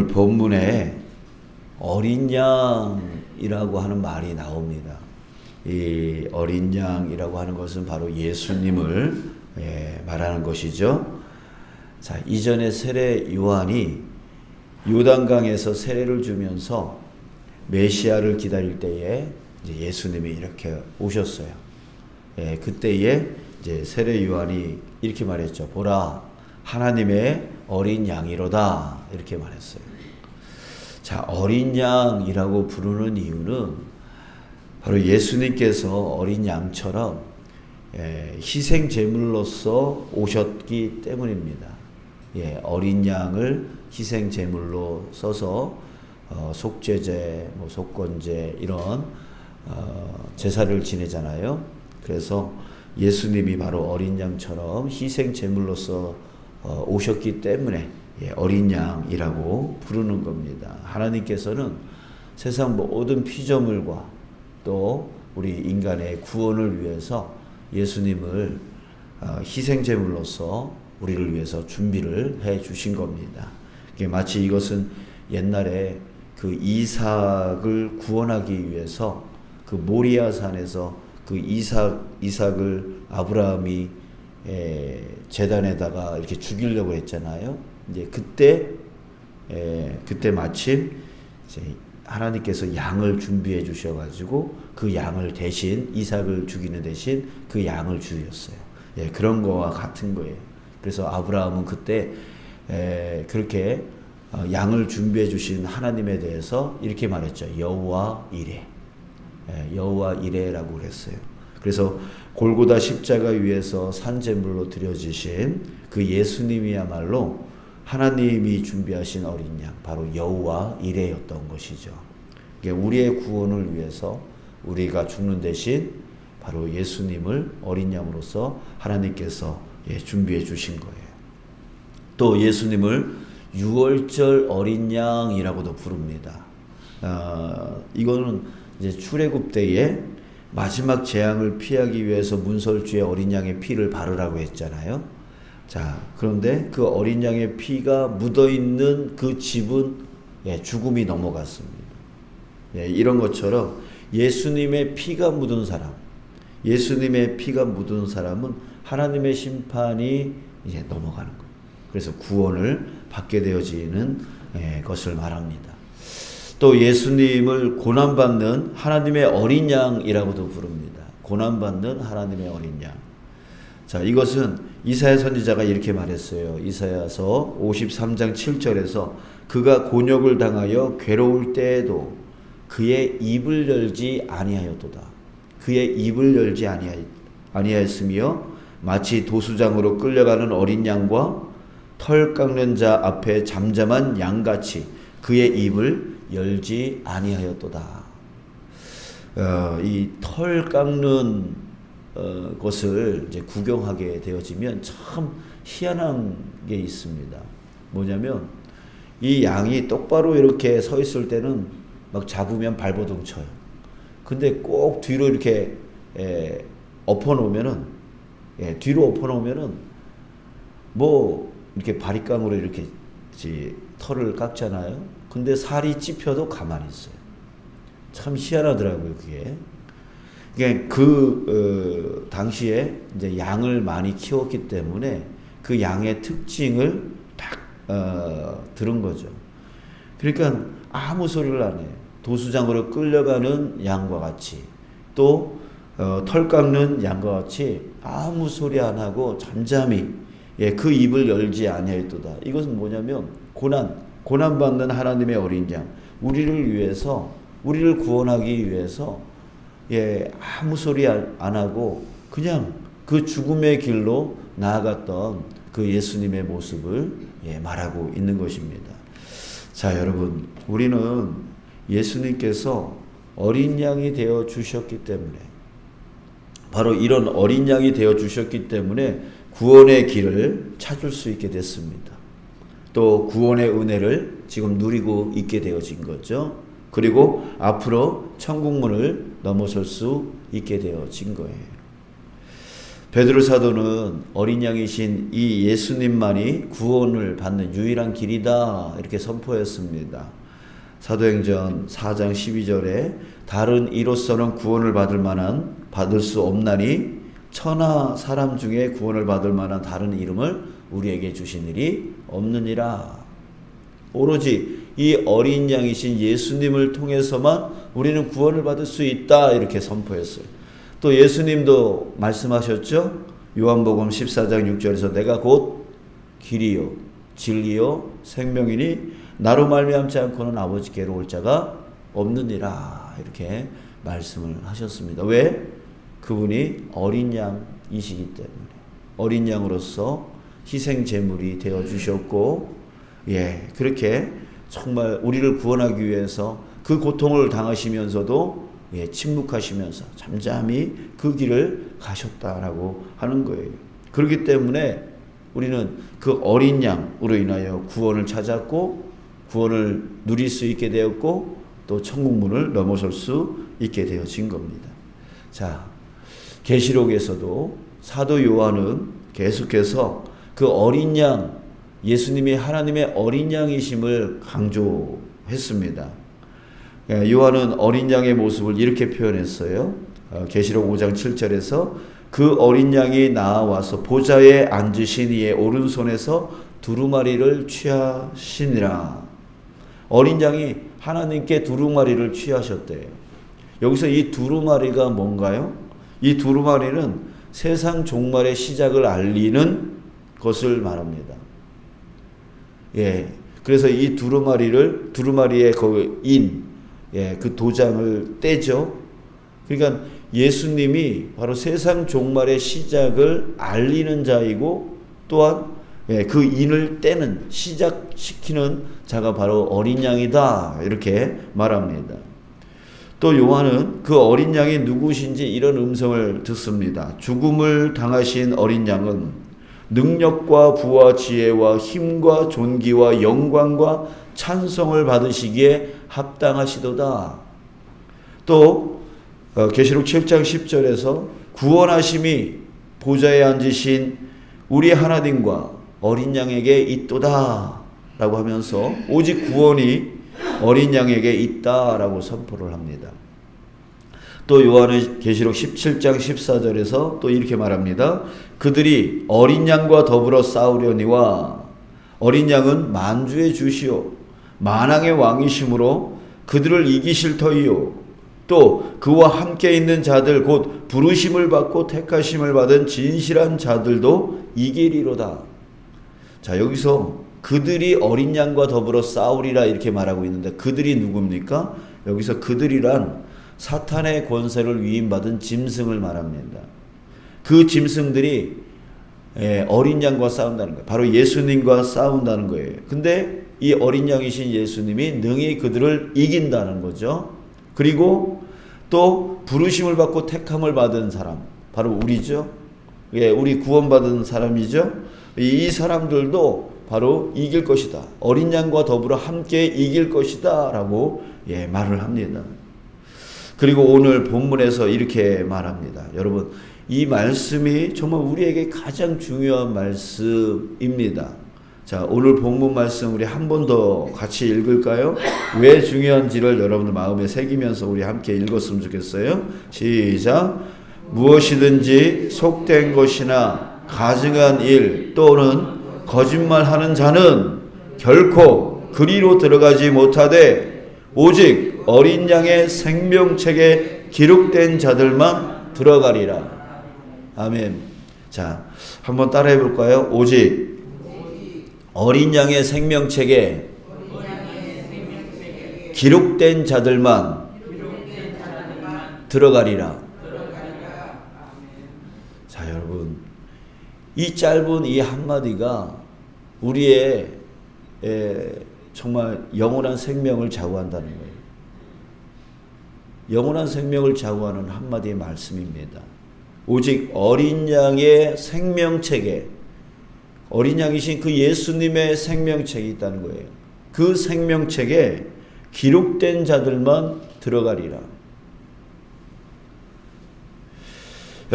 오늘 본문에 어린 양이라고 하는 말이 나옵니다. 이 어린 양이라고 하는 것은 바로 예수님을 말하는 것이죠. 자, 이전에 세례 요한이 요단강에서 세례를 주면서 메시아를 기다릴 때에 이제 예수님이 이렇게 오셨어요. 그때에 이제 세례 요한이 이렇게 말했죠. 보라, 하나님의 어린 양이로다. 이렇게 말했어요. 자, 어린 양이라고 부르는 이유는 바로 예수님께서 어린 양처럼 희생 제물로서 오셨기 때문입니다. 어린 양을 희생 제물로 써서 속죄제, 속건제 이런 제사를 지내잖아요. 그래서 예수님이 바로 어린 양처럼 희생 제물로서 오셨기 때문에 어린 양이라고 부르는 겁니다. 하나님께서는 세상 모든 피조물과 또 우리 인간의 구원을 위해서 예수님을 희생 제물로서 우리를 위해서 준비를 해 주신 겁니다. 마치 이것은 옛날에 그 이삭을 구원하기 위해서 그 모리아 산에서 그 이삭을 아브라함이 제단에다가 이렇게 죽이려고 했잖아요. 이제 그때 마침 이제 하나님께서 양을 준비해 주셔가지고 그 양을 대신 이삭을 죽이는 대신 그 양을 주셨어요. 그런 거와 같은 거예요. 그래서 아브라함은 그때 그렇게 양을 준비해 주신 하나님에 대해서 이렇게 말했죠. 여호와 이레. 여호와 이레라고 그랬어요. 그래서 골고다 십자가 위에서 산제물로 드려지신 그 예수님이야말로 하나님이 준비하신 어린 양, 바로 여호와 이레였던 것이죠. 우리의 구원을 위해서 우리가 죽는 대신 바로 예수님을 어린 양으로서 하나님께서 준비해 주신 거예요. 또 예수님을 유월절 어린 양이라고도 부릅니다. 이거는 이제 출애굽 때에 마지막 재앙을 피하기 위해서 문설주에 어린 양의 피를 바르라고 했잖아요. 자, 그런데 그 어린 양의 피가 묻어 있는 그 집은 죽음이 넘어갔습니다. 이런 것처럼 예수님의 피가 묻은 사람, 예수님의 피가 묻은 사람은 하나님의 심판이 이제 넘어가는 거예요. 그래서 구원을 받게 되어지는 것을 말합니다. 또 예수님을 고난받는 하나님의 어린 양이라고도 부릅니다. 고난받는 하나님의 어린 양. 자, 이것은 이사야 선지자가 이렇게 말했어요. 이사야서 53장 7절에서 그가 곤욕을 당하여 괴로울 때에도 그의 입을 열지 아니하였도다. 그의 입을 열지 아니하였으며 마치 도수장으로 끌려가는 어린 양과 털 깎는 자 앞에 잠잠한 양같이 그의 입을 열지 아니하였도다. 이 털 깎는 것을 이제 구경하게 되어지면 참 희한한 게 있습니다. 뭐냐면 이 양이 똑바로 이렇게 서 있을 때는 막 잡으면 발버둥 쳐요. 근데 꼭 뒤로 이렇게 엎어놓으면은 뒤로 엎어놓으면은 뭐 이렇게 바리깡으로 이렇게 털을 깎잖아요. 근데 살이 찝혀도 가만히 있어요. 참 희한하더라고요, 그게. 그 당시에 이제 양을 많이 키웠기 때문에 그 양의 특징을 딱 들은 거죠. 그러니까 아무 소리를 안 해요. 도수장으로 끌려가는 양과 같이 또 털 깎는 양과 같이 아무 소리 안 하고 잠잠히 그 입을 열지 아니하였도다. 이것은 뭐냐면 고난받는 하나님의 어린 양, 우리를 위해서, 우리를 구원하기 위해서 아무 소리 안 하고 그냥 그 죽음의 길로 나아갔던 그 예수님의 모습을 말하고 있는 것입니다. 자, 여러분, 우리는 예수님께서 어린 양이 되어 주셨기 때문에, 바로 이런 어린 양이 되어 주셨기 때문에 구원의 길을 찾을 수 있게 됐습니다. 또 구원의 은혜를 지금 누리고 있게 되어진 거죠. 그리고 앞으로 천국문을 넘어설 수 있게 되어진 거예요. 베드로 사도는 어린 양이신 이 예수님만이 구원을 받는 유일한 길이다 이렇게 선포했습니다. 사도행전 4장 12절에 다른 이로서는 구원을 받을 수 없나니 천하 사람 중에 구원을 받을 만한 다른 이름을 우리에게 주신 일이 없느니라. 오로지 이 어린 양이신 예수님을 통해서만 우리는 구원을 받을 수 있다 이렇게 선포했어요. 또 예수님도 말씀하셨죠. 요한복음 14장 6절에서 내가 곧 길이요 진리요 생명이니 나로 말미암지 않고는 아버지께로 올 자가 없느니라 이렇게 말씀을 하셨습니다. 왜? 그분이 어린 양이시기 때문에 어린 양으로서 희생 제물이 되어 주셨고 그렇게 정말 우리를 구원하기 위해서 그 고통을 당하시면서도 침묵하시면서 잠잠히 그 길을 가셨다라고 하는 거예요. 그렇기 때문에 우리는 그 어린 양으로 인하여 구원을 찾았고 구원을 누릴 수 있게 되었고 또 천국문을 넘어설 수 있게 되어진 겁니다. 자, 계시록에서도 사도 요한은 계속해서 그 어린 양, 예수님이 하나님의 어린 양이심을 강조했습니다. 요한은 어린 양의 모습을 이렇게 표현했어요. 계시록 5장 7절에서 그 어린 양이 나와서 보좌에 앉으신 이의 오른손에서 두루마리를 취하시니라. 어린 양이 하나님께 두루마리를 취하셨대요. 여기서 이 두루마리가 뭔가요? 이 두루마리는 세상 종말의 시작을 알리는 것을 말합니다. 그래서 이 두루마리의 그 그 도장을 떼죠. 그러니까 예수님이 바로 세상 종말의 시작을 알리는 자이고 또한 그 인을 떼는 시작시키는 자가 바로 어린 양이다 이렇게 말합니다. 또 요한은 그 어린 양이 누구신지 이런 음성을 듣습니다. 죽음을 당하신 어린 양은 능력과 부와 지혜와 힘과 존귀와 영광과 찬송을 받으시기에 합당하시도다. 또 계시록 7장 10절에서 구원하심이 보좌에 앉으신 우리 하나님과 어린 양에게 있도다 라고 하면서 오직 구원이 어린 양에게 있다라고 선포를 합니다. 또 요한의 계시록 17장 14절에서 또 이렇게 말합니다. 그들이 어린 양과 더불어 싸우려니와 어린 양은 만주의 주시오 만왕의 왕이심으로 그들을 이기실 터이요 또 그와 함께 있는 자들 곧 부르심을 받고 택하심을 받은 진실한 자들도 이기리로다. 자, 여기서 그들이 어린 양과 더불어 싸우리라 이렇게 말하고 있는데 그들이 누굽니까? 여기서 그들이란 사탄의 권세를 위임받은 짐승을 말합니다. 그 짐승들이 어린 양과 싸운다는 거예요. 바로 예수님과 싸운다는 거예요. 근데 이 어린 양이신 예수님이 능히 그들을 이긴다는 거죠. 그리고 또 부르심을 받고 택함을 받은 사람, 바로 우리죠. 우리 구원받은 사람이죠. 이 사람들도 바로 이길 것이다. 어린 양과 더불어 함께 이길 것이다 라고 말을 합니다. 그리고 오늘 본문에서 이렇게 말합니다. 여러분, 이 말씀이 정말 우리에게 가장 중요한 말씀입니다. 자, 오늘 본문 말씀 우리 한 번 더 같이 읽을까요? 왜 중요한지를 여러분들 마음에 새기면서 우리 함께 읽었으면 좋겠어요. 시작. 무엇이든지 속된 것이나 가증한 일 또는 거짓말하는 자는 결코 그리로 들어가지 못하되 오직 어린 양의 생명책에 기록된 자들만 들어가리라. 아멘. 자, 한번 따라해 볼까요? 오직 어린 양의 생명책에 기록된 자들만 들어가리라. 자, 여러분, 이 짧은 이 한마디가 우리의 정말 영원한 생명을 좌우한다는 거예요. 영원한 생명을 좌우하는 한마디의 말씀입니다. 오직 어린 양의 생명책에, 어린 양이신 그 예수님의 생명책이 있다는 거예요. 그 생명책에 기록된 자들만 들어가리라.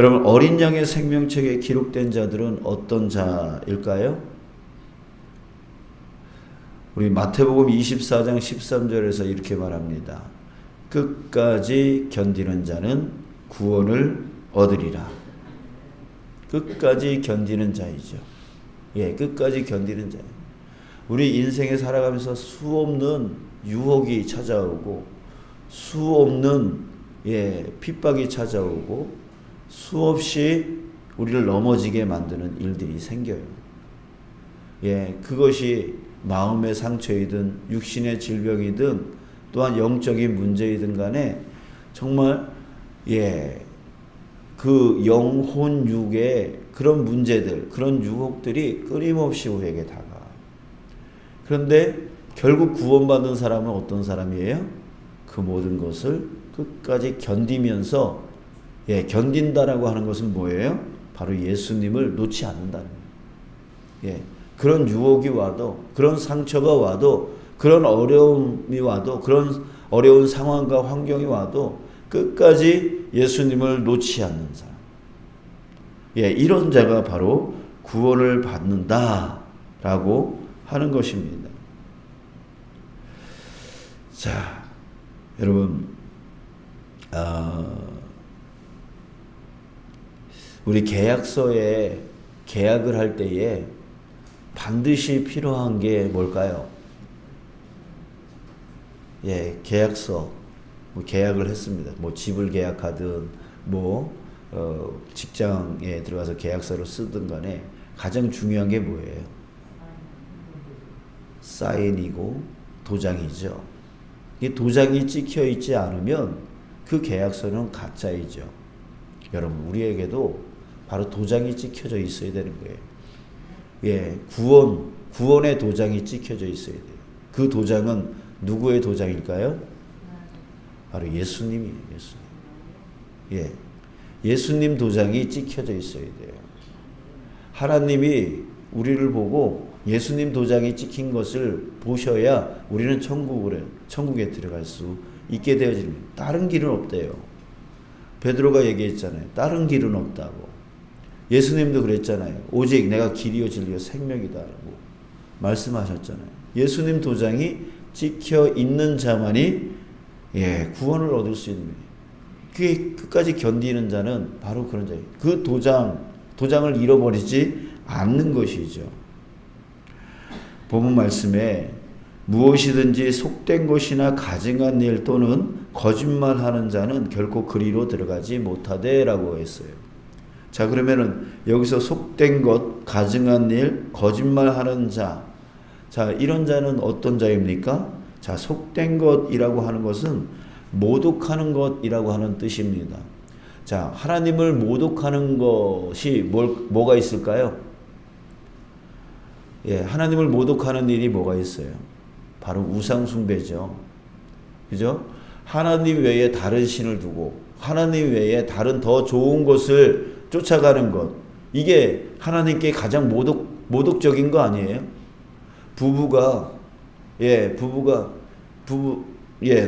여러분, 어린 양의 생명책에 기록된 자들은 어떤 자일까요? 우리 마태복음 24장 13절에서 이렇게 말합니다. 끝까지 견디는 자는 구원을 얻으리라. 끝까지 견디는 자이죠. 예, 끝까지 견디는 자예요. 우리 인생에 살아가면서 수없는 유혹이 찾아오고, 수없는 핍박이 찾아오고, 수없이 우리를 넘어지게 만드는 일들이 생겨요. 그것이 마음의 상처이든 육신의 질병이든 또한 영적인 문제이든 간에 정말 그 영혼 육의 그런 문제들, 그런 유혹들이 끊임없이 우리에게 다가와요. 그런데 결국 구원받은 사람은 어떤 사람이에요? 그 모든 것을 끝까지 견디면서, 견딘다라고 하는 것은 뭐예요? 바로 예수님을 놓지 않는다는 거예요. 그런 유혹이 와도, 그런 상처가 와도, 그런 어려움이 와도, 그런 어려운 상황과 환경이 와도 끝까지 예수님을 놓지 않는 사람. 이런 자가 바로 구원을 받는다라고 하는 것입니다. 자, 여러분, 우리 계약서에 계약을 할 때에 반드시 필요한 게 뭘까요? 계약서. 계약을 했습니다. 집을 계약하든 직장에 들어가서 계약서를 쓰든 간에 가장 중요한 게 뭐예요? 사인이고 도장이죠. 이 도장이 찍혀 있지 않으면 그 계약서는 가짜이죠. 여러분, 우리에게도 바로 도장이 찍혀져 있어야 되는 거예요. 구원의 도장이 찍혀져 있어야 돼요. 그 도장은 누구의 도장일까요? 바로 예수님이에요. 예수님. 예수님 도장이 찍혀져 있어야 돼요. 하나님이 우리를 보고 예수님 도장이 찍힌 것을 보셔야 우리는 천국에 들어갈 수 있게 되어집니다. 다른 길은 없대요. 베드로가 얘기했잖아요. 다른 길은 없다고. 예수님도 그랬잖아요. 오직 내가 길이요 진리요 생명이다라고 말씀하셨잖아요. 예수님 도장이 찍혀 있는 자만이 구원을 얻을 수 있는 거예요. 그게 끝까지 견디는 자는 바로 그런 자예요. 그 도장을 잃어버리지 않는 것이죠. 본문 말씀에 무엇이든지 속된 것이나 가증한 일 또는 거짓말하는 자는 결코 그리로 들어가지 못하되라고 했어요. 자, 그러면은 여기서 속된 것, 가증한 일, 거짓말하는 자, 자, 이런 자는 어떤 자입니까? 자, 속된 것이라고 하는 것은 모독하는 것이라고 하는 뜻입니다. 자, 하나님을 모독하는 것이 뭐가 있을까요? 하나님을 모독하는 일이 뭐가 있어요? 바로 우상숭배죠. 그죠? 하나님 외에 다른 신을 두고 하나님 외에 다른 더 좋은 것을 쫓아가는 것. 이게 하나님께 가장 모독적인 거 아니에요?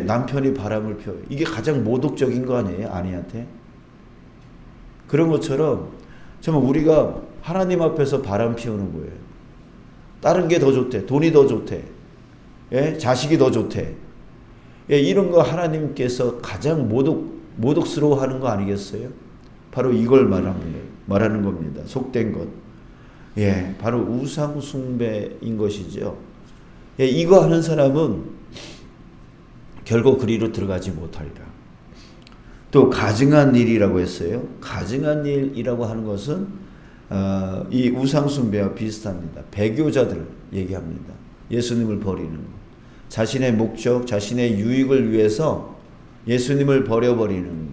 남편이 바람을 펴요. 이게 가장 모독적인 거 아니에요? 아내한테? 그런 것처럼 정말 우리가 하나님 앞에서 바람 피우는 거예요. 다른 게 더 좋대. 돈이 더 좋대. 자식이 더 좋대. 이런 거 하나님께서 가장 모독스러워 하는 거 아니겠어요? 바로 이걸 말하는 겁니다. 속된 것. 바로 우상숭배인 것이죠. 이거 하는 사람은 결국 그리로 들어가지 못하리라. 또 가증한 일이라고 했어요. 가증한 일이라고 하는 것은 이 우상숭배와 비슷합니다. 배교자들을 얘기합니다. 예수님을 버리는 것. 자신의 목적, 자신의 유익을 위해서 예수님을 버려버리는 것.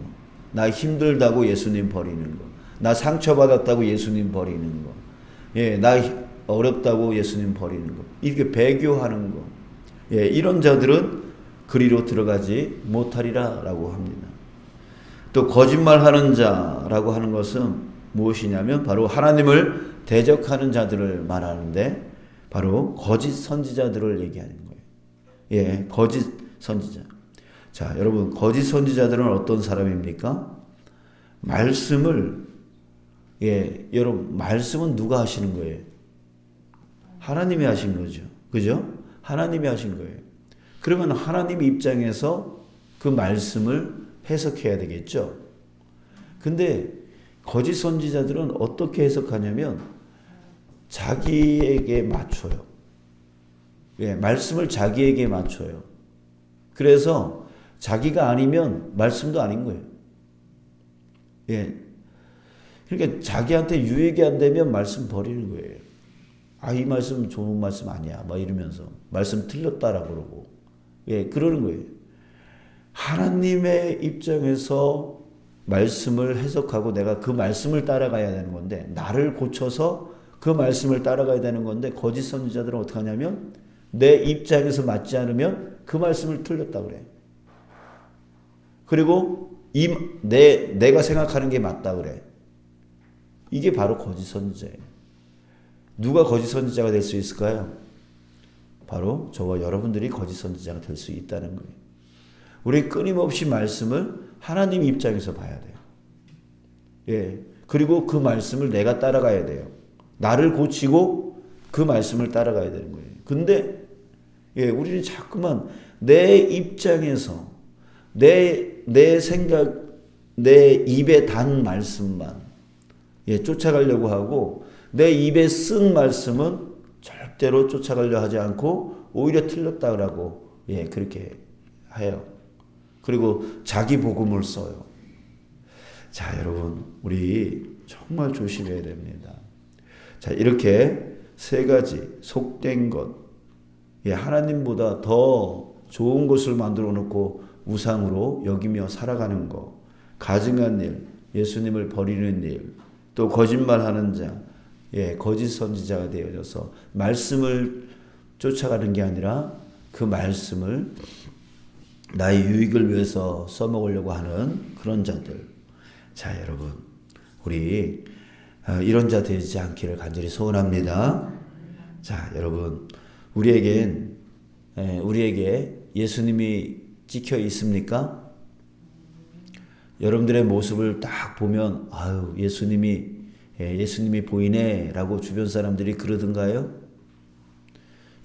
나 힘들다고 예수님 버리는 것. 나 상처받았다고 예수님 버리는 것. 나 어렵다고 예수님 버리는 것. 이렇게 배교하는 것. 이런 자들은 그리로 들어가지 못하리라 라고 합니다. 또 거짓말하는 자라고 하는 것은 무엇이냐면 바로 하나님을 대적하는 자들을 말하는데 바로 거짓 선지자들을 얘기하는 거예요. 거짓 선지자. 자, 여러분, 거짓 선지자들은 어떤 사람입니까? 말씀을 여러분 말씀은 누가 하시는 거예요? 하나님이 하신 거죠. 그죠? 하나님이 하신 거예요. 그러면 하나님 입장에서 그 말씀을 해석해야 되겠죠. 근데 거짓 선지자들은 어떻게 해석하냐면 자기에게 맞춰요. 말씀을 자기에게 맞춰요. 그래서 자기가 아니면 말씀도 아닌 거예요. 그러니까 자기한테 유익이 안 되면 말씀 버리는 거예요. 이 말씀 좋은 말씀 아니야. 막 이러면서 말씀 틀렸다라고 그러고. 그러는 거예요. 하나님의 입장에서 말씀을 해석하고 내가 그 말씀을 따라가야 되는 건데, 나를 고쳐서 그 말씀을 따라가야 되는 건데, 거짓 선지자들은 어떻게 하냐면 내 입장에서 맞지 않으면 그 말씀을 틀렸다 그래. 그리고 내가 생각하는 게 맞다 그래. 이게 바로 거짓 선지자예요. 누가 거짓 선지자가 될 수 있을까요? 바로 저와 여러분들이 거짓 선지자가 될 수 있다는 거예요. 우리 끊임없이 말씀을 하나님 입장에서 봐야 돼요. 그리고 그 말씀을 내가 따라가야 돼요. 나를 고치고 그 말씀을 따라가야 되는 거예요. 근데 우리는 자꾸만 내 입장에서 내 생각, 내 입에 단 말씀만 쫓아가려고 하고, 내 입에 쓴 말씀은 절대로 쫓아가려 하지 않고 오히려 틀렸다라고 그렇게 해요. 그리고 자기 복음을 써요. 자, 여러분, 우리 정말 조심해야 됩니다. 자, 이렇게 세 가지 속된 것, 하나님보다 더 좋은 것을 만들어 놓고 우상으로 여기며 살아가는 것, 가증한 일, 예수님을 버리는 일, 또 거짓말하는 자, 거짓 선지자가 되어져서 말씀을 쫓아가는 게 아니라 그 말씀을 나의 유익을 위해서 써먹으려고 하는 그런 자들. 자, 여러분, 우리 이런 자 되지 않기를 간절히 소원합니다. 자, 여러분, 우리에게 예수님이 찍혀 있습니까? 여러분들의 모습을 딱 보면 예수님이 보이네라고 주변 사람들이 그러던가요?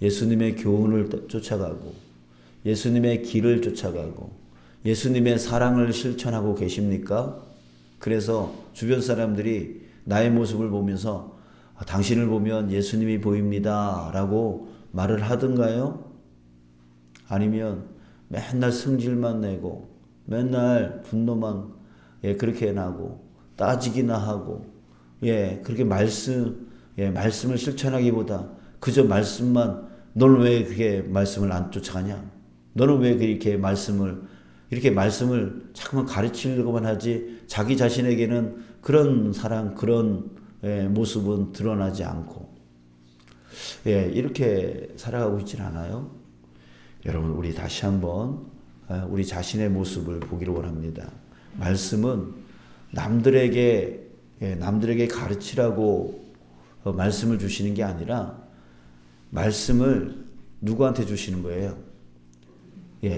예수님의 교훈을 쫓아가고, 예수님의 길을 쫓아가고, 예수님의 사랑을 실천하고 계십니까? 그래서 주변 사람들이 나의 모습을 보면서 당신을 보면 예수님이 보입니다 라고 말을 하던가요? 아니면 맨날 승질만 내고 맨날 분노만 그렇게 나고 따지기나 하고 그렇게 말씀을 실천하기보다 그저 말씀만, 너는 왜 그렇게 말씀을 안 쫓아가냐? 너는 왜 이렇게 말씀을 자꾸만 가르치려고만 하지 자기 자신에게는 그런 사랑, 그런 모습은 드러나지 않고 이렇게 살아가고 있지는 않아요? 여러분, 우리 다시 한번 우리 자신의 모습을 보기를 원합니다. 말씀은 남들에게 가르치라고 말씀을 주시는 게 아니라 말씀을 누구한테 주시는 거예요?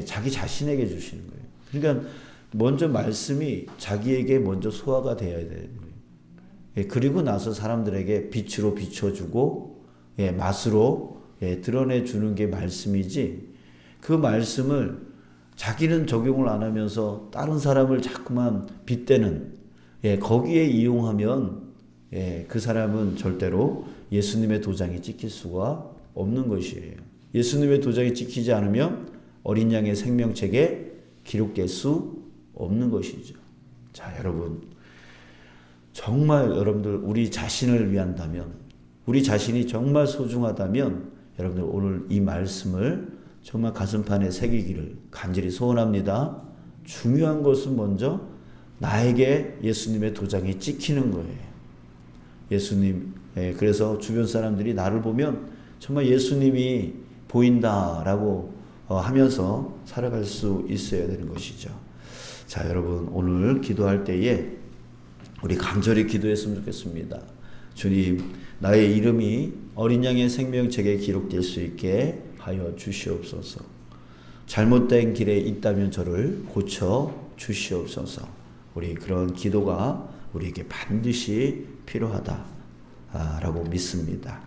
자기 자신에게 주시는 거예요. 그러니까 먼저 말씀이 자기에게 먼저 소화가 되어야 되는 거예요. 그리고 나서 사람들에게 빛으로 비춰주고 맛으로 드러내주는 게 말씀이지, 그 말씀을 자기는 적용을 안 하면서 다른 사람을 자꾸만 빗대는 거기에 이용하면 그 사람은 절대로 예수님의 도장이 찍힐 수가 없는 것이에요. 예수님의 도장이 찍히지 않으면 어린 양의 생명책에 기록될 수 없는 것이죠. 자, 여러분, 정말 여러분들 우리 자신을 위한다면, 우리 자신이 정말 소중하다면 여러분들 오늘 이 말씀을 정말 가슴판에 새기기를 간절히 소원합니다. 중요한 것은 먼저 나에게 예수님의 도장이 찍히는 거예요. 예수님, 그래서 주변 사람들이 나를 보면 정말 예수님이 보인다라고 하면서 살아갈 수 있어야 되는 것이죠. 자, 여러분, 오늘 기도할 때에 우리 간절히 기도했으면 좋겠습니다. 주님, 나의 이름이 어린 양의 생명책에 기록될 수 있게 하여 주시옵소서. 잘못된 길에 있다면 저를 고쳐 주시옵소서. 우리 그런 기도가 우리에게 반드시 필요하다라고 믿습니다.